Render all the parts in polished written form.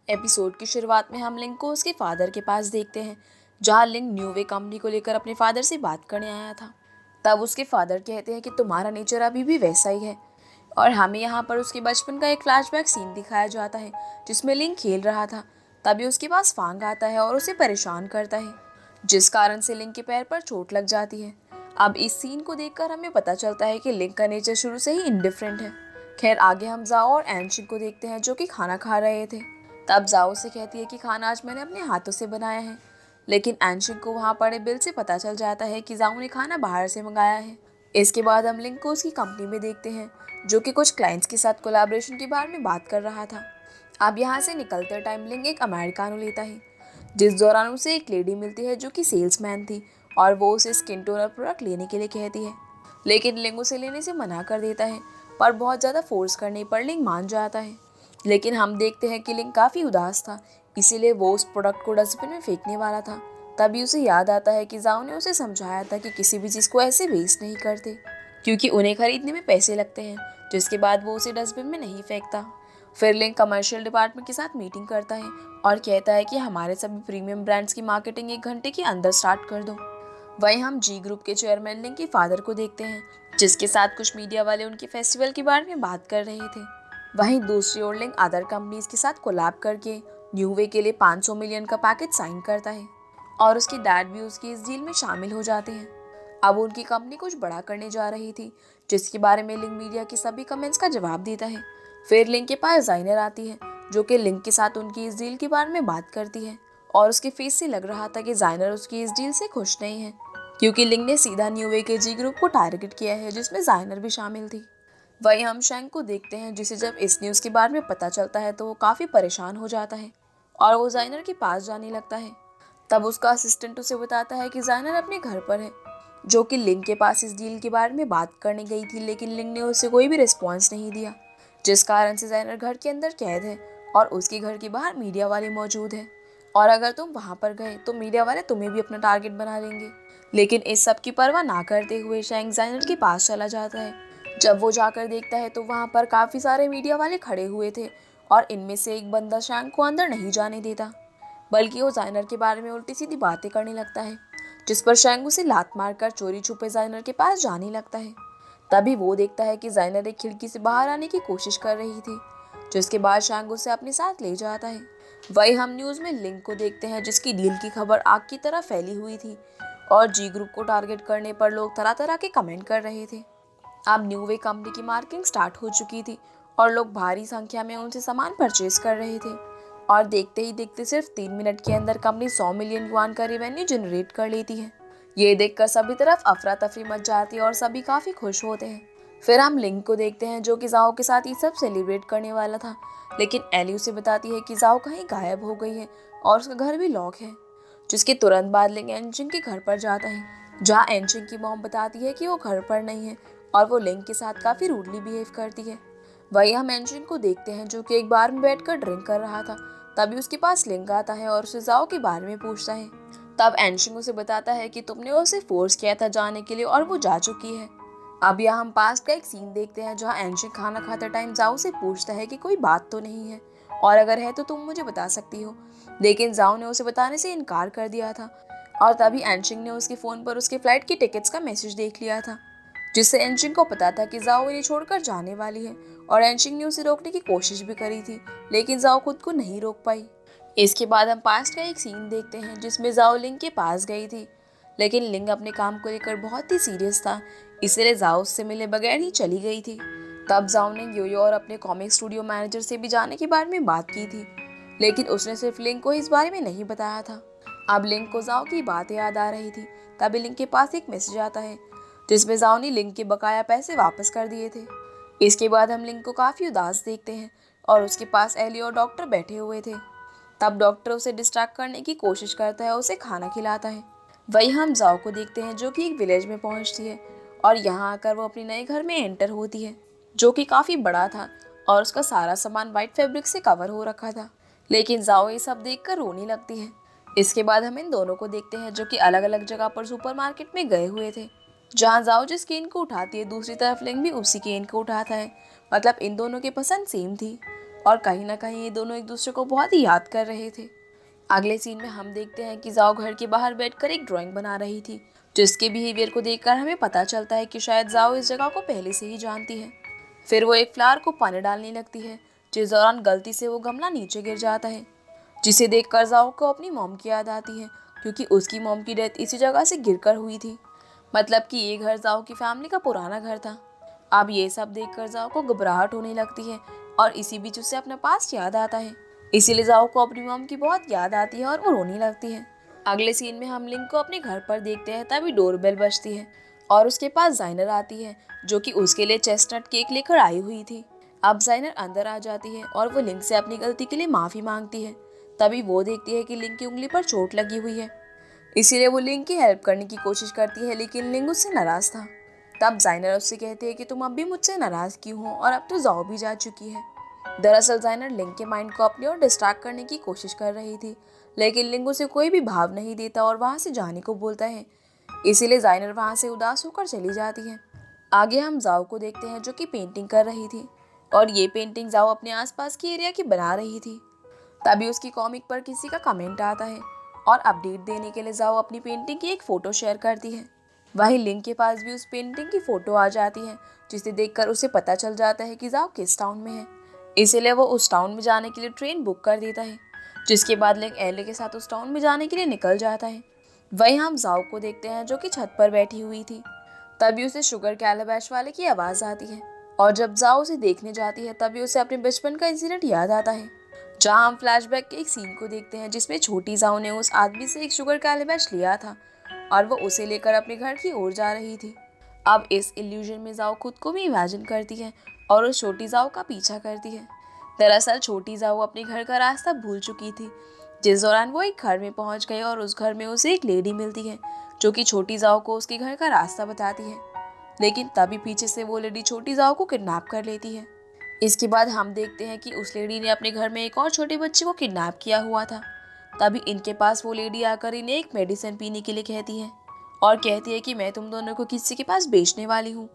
Episode की शुरुआत में हम लिंक को उसके फादर के पास देखते हैं, जहां लिंक न्यू वे कंपनी को लेकर अपने फादर से बात करने आया था। तब उसके फादर कहते हैं कि तुम्हारा नेचर अभी भी वैसा ही है, और हमें यहाँ पर उसके बचपन का एक फ्लैशबैक सीन दिखाया जाता है जिसमें लिंक खेल रहा था। तभी उसके पास फांग आता है और उसे परेशान करता है, जिस कारण से लिंक के पैर पर चोट लग जाती है। अब इस सीन को देखकर हमें पता चलता है कि लिंक का नेचर शुरू से ही इंडिफरेंट है। खैर, आगे हम जाओ और एनशिन को देखते हैं जो कि खाना खा रहे थे। तब जाओ से कहती है कि खाना आज मैंने अपने हाथों से बनाया है, लेकिन एनशिन को वहाँ पड़े बिल से पता चल जाता है कि जाओ ने खाना बाहर से मंगाया है। इसके बाद हम लिंक को उसकी कंपनी में देखते हैं, जो कि कुछ क्लाइंट्स के साथ कोलैबोरेशन के बारे में बात कर रहा था। अब यहाँ से निकलते टाइम लिंक एक अमेरिकानो लेता है, जिस दौरान उसे एक लेडी मिलती है जो कि सेल्समैन थी, और वो उसे स्किन टोनर प्रोडक्ट लेने के लिए कहती है। लेकिन लिंक उसे लेने से मना कर देता है, पर बहुत ज़्यादा फोर्स करने पर लिंक मान जाता है। लेकिन हम देखते हैं कि लिंक काफ़ी उदास था, इसीलिए वो उस प्रोडक्ट को डस्टबिन में फेंकने वाला था। तभी उसे याद आता है कि जाओ ने उसे समझाया था कि किसी भी चीज़ को ऐसे वेस्ट नहीं करते, क्योंकि उन्हें खरीदने में पैसे लगते हैं। जिसके बाद वो उसे डस्टबिन में नहीं फेंकता। फिर लिंक कमर्शियल डिपार्टमेंट के साथ मीटिंग करता है और कहता है कि हमारे सभी प्रीमियम ब्रांड्स की मार्केटिंग 1 घंटे के अंदर स्टार्ट कर दो। वहीं हम जी ग्रुप के चेयरमैन लिंक के फादर को देखते हैं, जिसके साथ कुछ मीडिया वाले उनके फेस्टिवल के बारे में बात कर रहे थे। वहीं दूसरी ओर लिंक अदर कंपनीज के साथ कोलैब करके न्यू वे के लिए 500 मिलियन का पैकेज साइन करता है, और उसके डैड भी उसकी इस डील में शामिल हो जाते हैं। अब उनकी कंपनी कुछ बड़ा करने जा रही थी, जिसके बारे में लिंक मीडिया के सभी कमेंट्स का जवाब देता है। फिर लिंक के पास डिजाइनर आती है, जो कि लिंक के साथ उनकी इस डील के बारे में बात करती है, और उसके फेस से लग रहा था कि डिजाइनर उसकी इस डील से खुश नहीं है, क्योंकि लिंक ने सीधा न्यू वे के जी ग्रुप को टारगेट किया है, जिसमें डिजाइनर भी शामिल थी। वहीं हम शैंक को देखते हैं, जिसे जब इस न्यूज़ के बारे में पता चलता है तो वो काफ़ी परेशान हो जाता है और वो डिजाइनर के पास जाने लगता है। तब उसका असिस्टेंट उसे बताता है कि डिजाइनर अपने घर पर है, जो कि लिंक के पास इस डील के बारे में बात करने गई थी, लेकिन लिंक ने उसे कोई भी रिस्पॉन्स नहीं दिया, जिस कारण से डिजाइनर घर के अंदर कैद है और उसके घर के बाहर मीडिया वाले मौजूद हैं, और अगर तुम वहां पर गए तो मीडिया वाले तुम्हें भी अपना टारगेट बना लेंगे। लेकिन इस सब की परवाह ना करते हुए शैंक डिजाइनर के पास चला जाता है। जब वो जाकर देखता है तो वहां पर काफी सारे मीडिया वाले खड़े हुए थे, और इनमें से एक बंदा शैंक को अंदर नहीं जाने देता, बल्कि वो डिजाइनर के बारे में उल्टी सीधी बातें करने लगता है, जिस पर शैंक उसे लात मारकर चोरी छुपे डिजाइनर के पास जाने लगता है। तभी वो देखता है कि डिजाइनर एक खिड़की से बाहर आने की कोशिश कर रही थी, जिसके बाद शैंक उसे अपने साथ ले जाता है। वही हम न्यूज़ में लिंक को देखते हैं, जिसकी डील की खबर आग की तरह फैली हुई थी, और जी ग्रुप को टारगेट करने पर लोग तरह तरह के कमेंट कर रहे थे। अब न्यू वे कंपनी की मार्केटिंग स्टार्ट हो चुकी थी, और लोग भारी संख्या में उनसे सामान परचेज कर रहे थे, और देखते ही देखते सिर्फ 3 मिनट के अंदर कंपनी 100 मिलियन युआन का रेवेन्यू जनरेट कर लेती है। ये देखकर सभी तरफ अफरा तफरी मच जाती है और सभी काफी खुश होते हैं। फिर हम लिंक को देखते हैं, जो कि जाओ के साथ ये सब सेलिब्रेट करने वाला था, लेकिन एली उसे बताती है कि जाओ कहीं गायब हो गई है और उसका घर भी लॉक है। जिसके तुरंत बाद लिंक एनशिन के घर पर जाता है, जहाँ एनशिन की मॉम बताती है कि वो घर पर नहीं है, और वो लिंक के साथ काफी रूडली बिहेव करती है। वही हम एनशिन को देखते हैं, जो कि एक बार में बैठकर ड्रिंक कर रहा था। तभी उसके पास लिंक आता है और उसे जाओ के बारे में पूछता है। तब एनशिन उसे बताता है कि तुमने उसे फोर्स किया था जाने के लिए, और वो जा चुकी है। अब यहाँ हम पास्ट का एक सीन देखते हैं, जहाँ एनशिन खाना खाते टाइम जाओ से पूछता है कि कोई बात तो नहीं है, और अगर है तो तुम मुझे बता सकती हो। लेकिन जाओ ने उसे बताने से इनकार कर दिया था, और तभी एनशिन ने उसके फ़ोन पर उसके फ्लाइट की टिकट्स का मैसेज देख लिया था, जिससे एनशिन को पता था कि जाओ इन्हें छोड़कर जाने वाली है। और एनशिन ने उसे रोकने की कोशिश भी करी थी, लेकिन जाओ खुद को नहीं रोक पाई। इसके बाद हम पास्ट का एक सीन देखते हैं, जिसमें जाओ लिंक के पास गई थी, लेकिन लिंक अपने काम को लेकर बहुत ही सीरियस था, इसलिए जाओ उससे मिले बगैर ही चली गई थी। तब जाओ ने योयो और अपने कॉमिक स्टूडियो मैनेजर से भी जाने के बारे में बात की थी, लेकिन उसने सिर्फ लिंक को इस बारे में नहीं बताया था। अब लिंक को जाओ की बातें याद आ रही थी। तभी लिंक के पास एक मैसेज आता है, जिसमें जाओ ने लिंक के बकाया पैसे वापस कर दिए थे। इसके बाद हम लिंक को काफ़ी उदास देखते हैं, और उसके पास एली और डॉक्टर बैठे हुए थे। तब डॉक्टर उसे डिस्ट्रैक्ट करने की कोशिश करता है, उसे खाना खिलाता है। वही हम जाओ को देखते हैं, जो कि एक विलेज में पहुंचती है, और यहाँ आकर वो अपने नए घर में एंटर होती है, जो कि काफ़ी बड़ा था, और उसका सारा सामान वाइट फैब्रिक से कवर हो रखा था। लेकिन जाओ ये सब देखकर रोने लगती है। इसके बाद हम इन दोनों को देखते हैं, जो कि अलग अलग जगह पर सुपरमार्केट में गए हुए थे। जहाँ जाओ जिस केन को उठाती है, दूसरी तरफ लिंक भी उसी केन को उठाता है। मतलब इन दोनों की पसंद सेम थी। और कहीं ना कहीं ये दोनों एक दूसरे को बहुत ही याद कर रहे थे। अगले सीन में हम देखते हैं कि जाओ घर के बाहर बैठकर एक ड्राइंग बना रही थी, जिसके बिहेवियर को देखकर हमें पता चलता है कि शायद जाओ इस जगह को पहले से ही जानती है। फिर वो एक फ्लावर को पानी डालने लगती है, जिस दौरान गलती से वो गमला नीचे गिर जाता है, जिसे देखकर जाओ को अपनी मॉम की याद आती है, क्योंकि उसकी मॉम की डेथ इसी जगह से गिरकर हुई थी। मतलब कि ये घर जाओ की फैमिली का पुराना घर था। अब ये सब देखकर जाओ को घबराहट होने लगती है और इसी बीच उसे अपना पास्ट याद आता है। इसीलिए जाओ को अपनी मॉम की बहुत याद आती है और वो रोने लगती है। अगले सीन में हम लिंक को अपने घर पर देखते हैं, तभी डोरबेल बजती है और उसके पास जाइनर आती है, जो कि उसके लिए चेस्टनट केक लेकर आई हुई थी। अब जाइनर अंदर आ जाती है और वो लिंक से अपनी गलती के लिए माफ़ी मांगती है। तभी वो देखती है कि लिंक की उंगली पर चोट लगी हुई है, इसीलिए वो लिंक की हेल्प करने की कोशिश करती है, लेकिन लिंक उससे नाराज़ था। तब जाइनर उससे कहती है कि तुम अब भी मुझसे नाराज़ क्यों हो, और अब तो जाओ भी जा चुकी है। दरअसल जाइनर लिंक के माइंड को अपनी ओर डिस्ट्रैक्ट करने की कोशिश कर रही थी, लेकिन लिंक उसे कोई भी भाव नहीं देता और वहाँ से जाने को बोलता है। इसीलिए जाइनर वहाँ से उदास होकर चली जाती है। आगे हम जाओ को देखते हैं, जो कि पेंटिंग कर रही थी, और ये पेंटिंग जाओ अपने आसपास की एरिया की बना रही थी। तभी उसकी कॉमिक पर किसी का कमेंट आता है और अपडेट देने के लिए जाओ अपनी पेंटिंग की एक फ़ोटो शेयर करती है। वहीं लिंक के पास भी उस पेंटिंग की फ़ोटो आ जाती है, जिसे देखकर उसे पता चल जाता है कि जाओ किस टाउन में है। इसीलिए वो उस टाउन में जाने के लिए ट्रेन बुक कर देता है, जिसके बाद लिंक एले के साथ उस टाउन में जाने के लिए निकल जाता है। वहीं हम जाओ को देखते हैं, जो कि छत पर बैठी हुई थी। तभी उसे शुगर कैलाबैश वाले की आवाज़ आती है, और जब जाओ उसे देखने जाती है तभी उसे अपने बचपन का इंसिडेंट याद आता है, जहाँ हम फ्लैशबैक के एक सीन को देखते हैं, जिसमें छोटी जाओ ने उस आदमी से एक शुगर कैलाबैश लिया था और वो उसे लेकर अपने घर की ओर जा रही थी। अब इस इल्यूजन में जाओ खुद को भी इमेजिन करती है और उस छोटी जाओ का पीछा करती है। दरअसल छोटी जाओ अपने घर का रास्ता भूल चुकी थी, जिस दौरान वो एक घर में पहुंच गई और उस घर में उसे एक लेडी मिलती है, जो कि छोटी जाओ को उसके घर का रास्ता बताती है। लेकिन तभी पीछे से वो लेडी छोटी जाओ को किडनैप कर लेती है। इसके बाद हम देखते हैं कि उस लेडी ने अपने घर में एक और छोटे बच्चे को किडनैप किया हुआ था। तभी इनके पास वो लेडी आकर इन्हें एक मेडिसिन पीने के लिए कहती है और कहती है कि मैं तुम दोनों को किसी के पास बेचने वाली हूँ।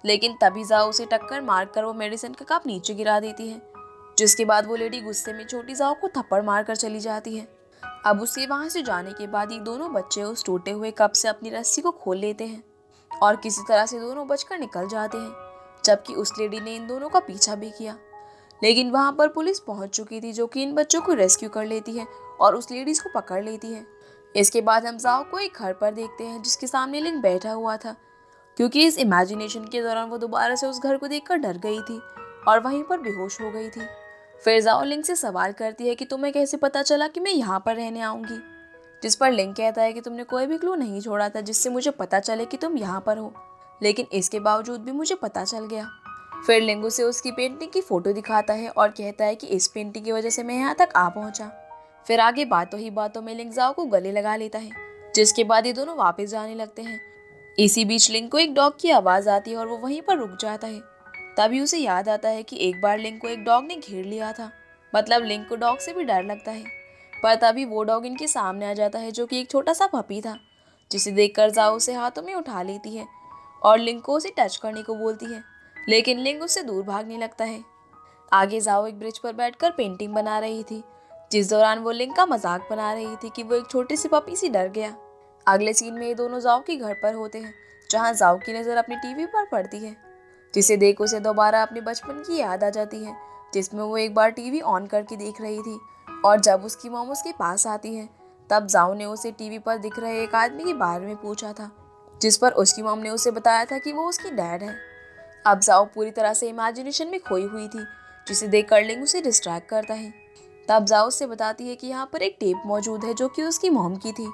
लेकिन तभी जाओ उसे टक्कर मारकर वो मेडिसिन का कप नीचे गिरा देती है, जिसके बाद वो लेडी गुस्से में छोटी जाओ को थप्पड़ मारकर चली जाती है। अब उसके वहाँ से जाने के बाद ये दोनों बच्चे उस टूटे हुए कप से अपनी रस्सी को खोल लेते हैं और किसी तरह से दोनों बचकर निकल जाते हैं, जबकि उस लेडी ने इन दोनों का पीछा भी किया। लेकिन वहाँ पर पुलिस पहुँच चुकी थी, जो कि इन बच्चों को रेस्क्यू कर लेती है और उस लेडीज को पकड़ लेती है। इसके बाद हम जाओ को एक घर पर देखते हैं, जिसके सामने लिंक बैठा हुआ था, क्योंकि इस इमेजिनेशन के दौरान वो दोबारा से उस घर को देखकर डर गई थी और वहीं पर बेहोश हो गई थी। फिर जाओ लिंक से सवाल करती है कि तुम्हें कैसे पता चला कि मैं यहाँ पर रहने आऊँगी, जिस पर लिंक कहता है कि तुमने कोई भी क्लू नहीं छोड़ा था जिससे मुझे पता चले कि तुम यहाँ पर हो, लेकिन इसके बावजूद भी मुझे पता चल गया। फिर लिंगू से उसकी पेंटिंग की फ़ोटो दिखाता है और कहता है कि इस पेंटिंग की वजह से मैं यहाँ तक आ पहुँचा। फिर आगे बातों ही बातों में लिंग जाओ को गले लगा लेता है, जिसके बाद ये दोनों वापस जाने लगते हैं। इसी बीच लिंग को एक डॉग की आवाज़ आती है और वो वहीं पर रुक जाता है। तभी उसे याद आता है कि एक बार लिंग को एक डॉग ने घेर लिया था। मतलब लिंग को डॉग से भी डर लगता है, पर तभी वो डॉग इनके सामने आ जाता है, जो कि एक छोटा सा पपी था, जिसे देखकर जाओ उसे हाथों में उठा लेती है और लिंग को उसे टच करने को बोलती है, लेकिन लिंग उससे दूर भागने लगता है। आगे जाओ एक ब्रिज पर बैठकर पेंटिंग बना रही थी, जिस दौरान वो लिंग का मजाक बना रही थी कि वो एक छोटी सी पपी से डर गया। अगले सीन में ये दोनों जाओ के घर पर होते हैं, जहाँ जाओ की नज़र अपनी टीवी पर पड़ती है, जिसे देख उसे दोबारा अपने बचपन की याद आ जाती है, जिसमें वो एक बार टीवी ऑन करके देख रही थी। और जब उसकी मॉम उसके पास आती है, तब जाओ ने उसे टीवी पर दिख रहे एक आदमी के बारे में पूछा था, जिस पर उसकी मॉम ने उसे बताया था कि वो उसकी डैड है। अब जाओ पूरी तरह से इमेजिनेशन में खोई हुई थी, जिसे देख कर लिंग उसे डिस्ट्रैक्ट करता है। तब जाओ उससे बताती है कि यहाँ पर एक टेप मौजूद है, जो कि उसकी मॉम की थी।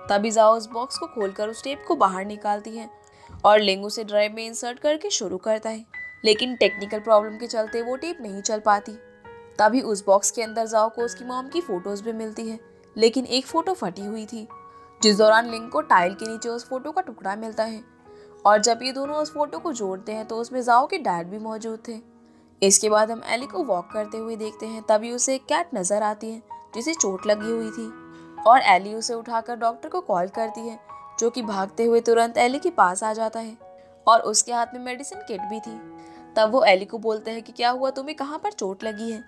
तभी जाओ उस बॉक्स को खोलकर उस टेप को बाहर निकालती है और लिंग उसे ड्राइव में इंसर्ट करके शुरू करता है, लेकिन टेक्निकल प्रॉब्लम के चलते वो टेप नहीं चल पाती। तभी उस बॉक्स के अंदर जाओ को उसकी मॉम की फ़ोटोज़ भी मिलती है, लेकिन एक फ़ोटो फटी हुई थी, जिस दौरान लिंग को टाइल के नीचे उस फोटो का टुकड़ा मिलता है। और जब ये दोनों उस फोटो को जोड़ते हैं तो उसमें जाओ के डैड भी मौजूद थे। इसके बाद हम एली को वॉक करते हुए देखते हैं, तभी उसे एक कैट नज़र आती है जिसे चोट लगी हुई थी, और एली उसे उठाकर डॉक्टर को कॉल करती है, जो कि भागते हुए तुरंत एली के पास आ जाता है और उसके हाथ में मेडिसिन किट भी थी। तब वो एली को बोलते हैं कि क्या हुआ, तुम्हें कहाँ पर चोट लगी है।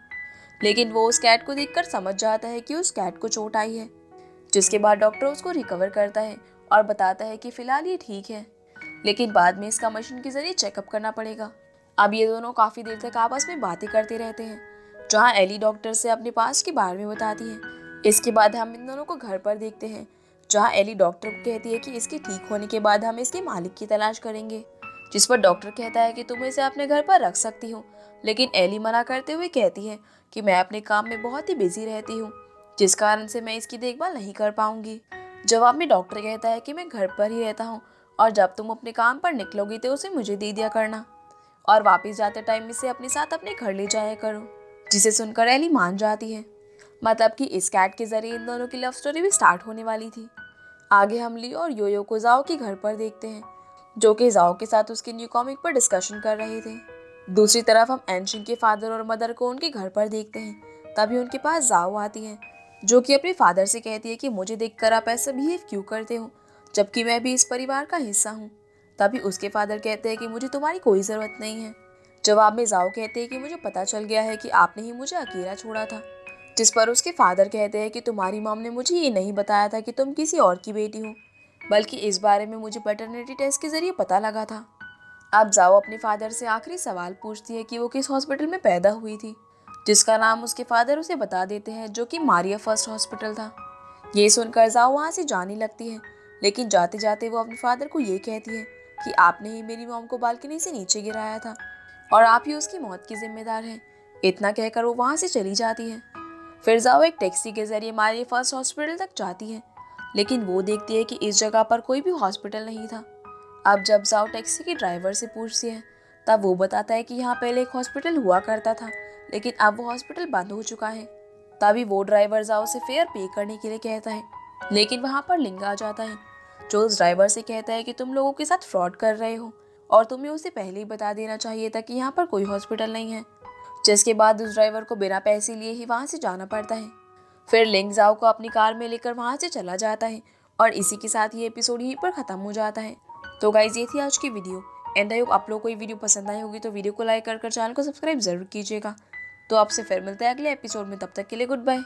लेकिन वो उस कैट को देखकर समझ जाता है कि उस कैट को चोट आई है, जिसके बाद डॉक्टर उसको रिकवर करता है और बताता है कि फिलहाल ये ठीक है, लेकिन बाद में इसका मशीन के जरिए चेकअप करना पड़ेगा। अब ये दोनों काफ़ी देर तक आपस में बातें करते रहते हैं, जहाँ एली डॉक्टर से अपने पास्ट के बारे में बताती है। इसके बाद हम इन दोनों को घर पर देखते हैं, जहाँ एली डॉक्टर को कहती है कि इसके ठीक होने के बाद हम इसके मालिक की तलाश करेंगे, जिस पर डॉक्टर कहता है कि तुम इसे अपने घर पर रख सकती हो, लेकिन एली मना करते हुए कहती है कि मैं अपने काम में बहुत ही बिजी रहती हूँ, जिस कारण से मैं इसकी देखभाल नहीं कर पाऊंगी। जवाब में डॉक्टर कहता है कि मैं घर पर ही रहता हूँ और जब तुम अपने काम पर निकलोगी तो उसे मुझे दे दिया करना और वापस जाते टाइम इसे अपने साथ अपने घर ले जाया करो, जिसे सुनकर एली मान जाती है। मतलब कि इस कैट के जरिए इन दोनों की लव स्टोरी भी स्टार्ट होने वाली थी। आगे हम ली और योयो को जाओ के घर पर देखते हैं, जो कि जाओ के साथ उसके न्यू कॉमिक पर डिस्कशन कर रहे थे। दूसरी तरफ हम एनशिन के फादर और मदर को उनके घर पर देखते हैं। तभी उनके पास जाओ आती है, जो कि अपने फादर से कहती है कि मुझे देखकर आप ऐसा बिहेव क्यों करते हो, जबकि मैं भी इस परिवार का हिस्सा हूँ। तभी उसके फादर कहते हैं कि मुझे तुम्हारी कोई ज़रूरत नहीं है। जवाब में जाओ कहते हैं कि मुझे पता चल गया है कि आपने ही मुझे अकेला छोड़ा था, जिस पर उसके फादर कहते हैं कि तुम्हारी मॉम ने मुझे ये नहीं बताया था कि तुम किसी और की बेटी हो, बल्कि इस बारे में मुझे पैटर्निटी टेस्ट के जरिए पता लगा था। अब जाओ अपने फादर से आखिरी सवाल पूछती है कि वो किस हॉस्पिटल में पैदा हुई थी, जिसका नाम उसके फादर उसे बता देते हैं, जो कि मारिया फर्स्ट हॉस्पिटल था। ये सुनकर जाओ वहाँ से जाने लगती है, लेकिन जाते जाते वो अपने फादर को ये कहती है कि आपने ही मेरी मॉम को बालकनी से नीचे गिराया था और आप ही उसकी मौत की जिम्मेदार हैं। इतना कहकर वो वहाँ से चली जाती है। फिर जाओ एक टैक्सी के जरिए मारिया फर्स्ट हॉस्पिटल तक जाती है, लेकिन वो देखती है कि इस जगह पर कोई भी हॉस्पिटल नहीं था। अब जब जाओ टैक्सी के ड्राइवर से पूछती है, तब वो बताता है कि यहाँ पहले एक हॉस्पिटल हुआ करता था, लेकिन अब वो हॉस्पिटल बंद हो चुका है। तभी वो ड्राइवर जाओ से फेयर पे करने के लिए कहता है, लेकिन वहाँ पर लिंग आ जाता है, जो उस ड्राइवर से कहता है कि तुम लोगों के साथ फ्रॉड कर रहे हो और तुम्हें उसे पहले ही बता देना चाहिए था कि यहाँ पर कोई हॉस्पिटल नहीं है। जिसके बाद उस ड्राइवर को बिना पैसे लिए ही वहाँ से जाना पड़ता है। फिर लिंग जाओ को अपनी कार में लेकर वहाँ से चला जाता है और इसी के साथ ये एपिसोड यहीं पर ख़त्म हो जाता है। तो गाइज ये थी आज की वीडियो एंड आई होप आप लोग को ये वीडियो पसंद आई होगी, तो वीडियो को लाइक कर चैनल को सब्सक्राइब जरूर कीजिएगा। तो आपसे फिर मिलते हैं अगले एपिसोड में, तब तक के लिए गुड बाय।